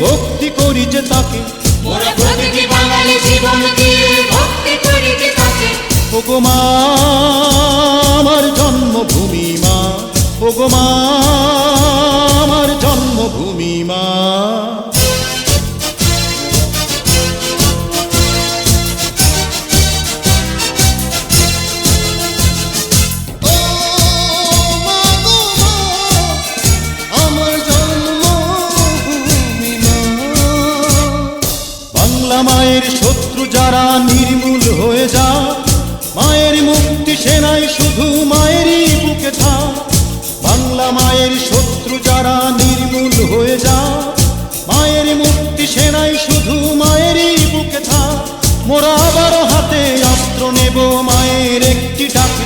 ভক্তি করি যে তাকে, মোরা প্রতিটি বাঙালি জীবন দিয়ে ভক্তি করি যে তাকে। ওগো মা আমার জন্মভূমি মা, ওগো মা আমার জন্মভূমি মা। বাংলা মায়ের শত্রু যারা নির্মূল হয়ে যা, মায়ের মুক্তি সেনাই শুধু মায়েরই বুকে থা। বাংলা মায়ের শত্রু যারা নির্মূল হয়ে যা, মায়ের মুক্তি সেনাই শুধু মায়েরই বুকে থা। মোরা আবারও হাতে অস্ত্র নেব, মায়ের একটি ডাক